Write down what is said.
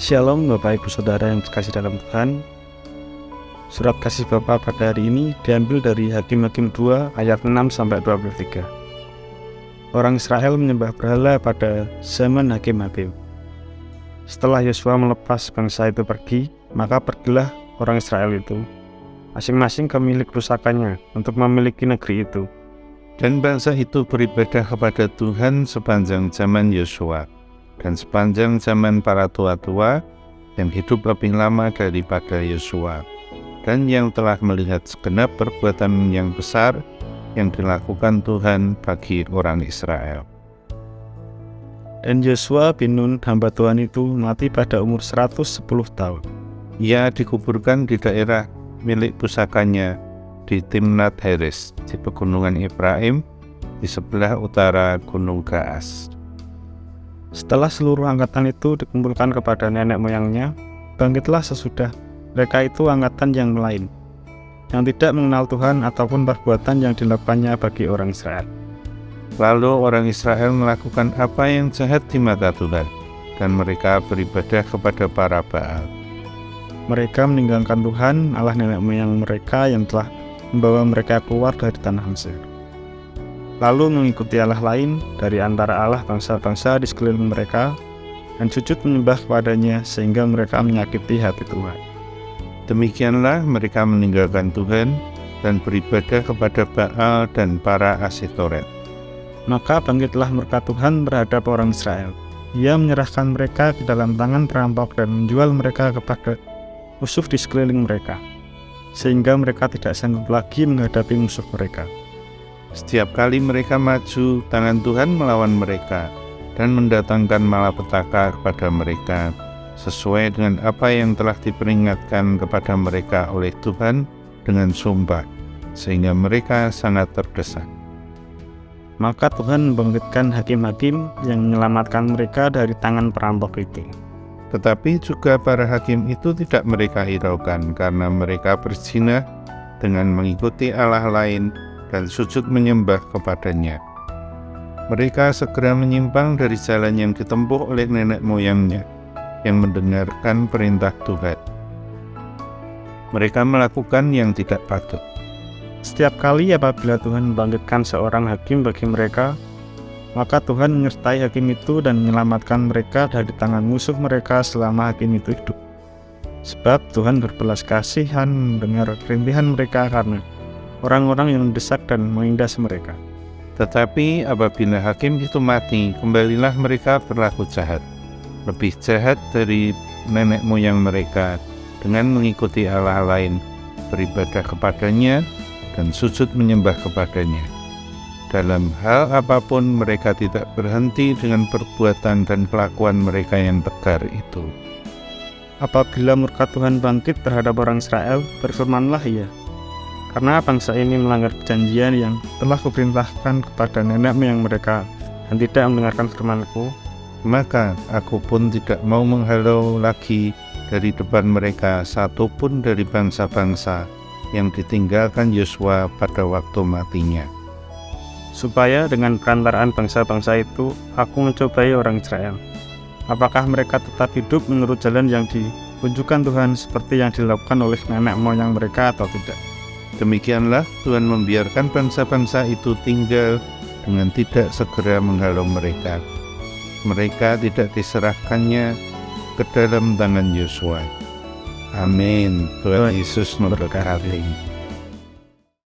Shalom Bapak Ibu Saudara yang terkasih dalam Tuhan. Surat kasih Bapa pada hari ini diambil dari Hakim-Hakim 2 ayat 6-23. Orang Israel menyembah berhala pada zaman Hakim-Hakim. Setelah Yosua melepas bangsa itu pergi, maka pergilah orang Israel itu masing-masing ke milik kerusakannya untuk memiliki negeri itu. Dan bangsa itu beribadah kepada Tuhan sepanjang zaman Yosua dan sepanjang zaman para tua-tua yang hidup lebih lama daripada Yosua, dan yang telah melihat segenap perbuatan yang besar yang dilakukan Tuhan bagi orang Israel. Dan Yosua bin Nun hamba Tuhan itu mati pada umur 110 tahun. Ia dikuburkan di daerah milik pusakanya di Timnat Heres di pegunungan Efraim di sebelah utara Gunung Gaas. Setelah seluruh angkatan itu dikumpulkan kepada nenek moyangnya, bangkitlah sesudah mereka itu angkatan yang lain, yang tidak mengenal Tuhan ataupun perbuatan yang dilakukannya bagi orang Israel. Lalu orang Israel melakukan apa yang jahat di mata Tuhan, dan mereka beribadah kepada para Baal. Mereka meninggalkan Tuhan, Allah nenek moyang mereka yang telah membawa mereka keluar dari tanah Mesir, lalu mengikuti Allah lain dari antara Allah bangsa-bangsa di sekeliling mereka, dan sujud menyembah kepadanya sehingga mereka menyakiti hati Tuhan. Demikianlah mereka meninggalkan Tuhan dan beribadah kepada Baal dan para Asitoret. Maka bangkitlah murka Tuhan terhadap orang Israel. Ia menyerahkan mereka ke dalam tangan perampok dan menjual mereka kepada musuh di sekeliling mereka, sehingga mereka tidak sanggup lagi menghadapi musuh mereka. Setiap kali mereka maju, tangan Tuhan melawan mereka dan mendatangkan malapetaka kepada mereka, sesuai dengan apa yang telah diperingatkan kepada mereka oleh Tuhan dengan sumpah, sehingga mereka sangat terdesak. Maka Tuhan membangkitkan hakim-hakim yang menyelamatkan mereka dari tangan perampok itu. Tetapi juga para hakim itu tidak mereka hiraukan, karena mereka berzina dengan mengikuti Allah lain dan sujud menyembah kepadanya. Mereka segera menyimpang dari jalan yang ditempuh oleh nenek moyangnya yang mendengarkan perintah Tuhan. Mereka melakukan yang tidak patut. Setiap kali apabila Tuhan membangkitkan seorang hakim bagi mereka, maka Tuhan menyertai hakim itu dan menyelamatkan mereka dari tangan musuh mereka selama hakim itu hidup. Sebab Tuhan berbelas kasihan mendengar kerintihan mereka karena orang-orang yang mendesak dan menindas mereka. Tetapi apabila hakim itu mati, kembalilah mereka berlaku jahat, lebih jahat dari nenek moyang mereka, dengan mengikuti Allah lain, beribadah kepadanya, dan sujud menyembah kepadanya. Dalam hal apapun mereka tidak berhenti dengan perbuatan dan kelakuan mereka yang tegar itu. Apabila murka Tuhan bangkit terhadap orang Israel, berfirmanlah Ia, karena bangsa ini melanggar perjanjian yang telah kuperintahkan kepada nenek moyang mereka dan tidak mendengarkan firman-Ku, maka aku pun tidak mau menghalau lagi dari depan mereka satupun dari bangsa-bangsa yang ditinggalkan Yosua pada waktu matinya. Supaya dengan perantaraan bangsa-bangsa itu aku mencobai orang Israel, apakah mereka tetap hidup menurut jalan yang ditunjukkan Tuhan seperti yang dilakukan oleh nenek moyang mereka atau tidak. Demikianlah Tuhan membiarkan bangsa-bangsa itu tinggal dengan tidak segera menghalau mereka. Mereka tidak diserahkannya ke dalam tangan Yosua. Amin. Tuhan Yesus memberkati.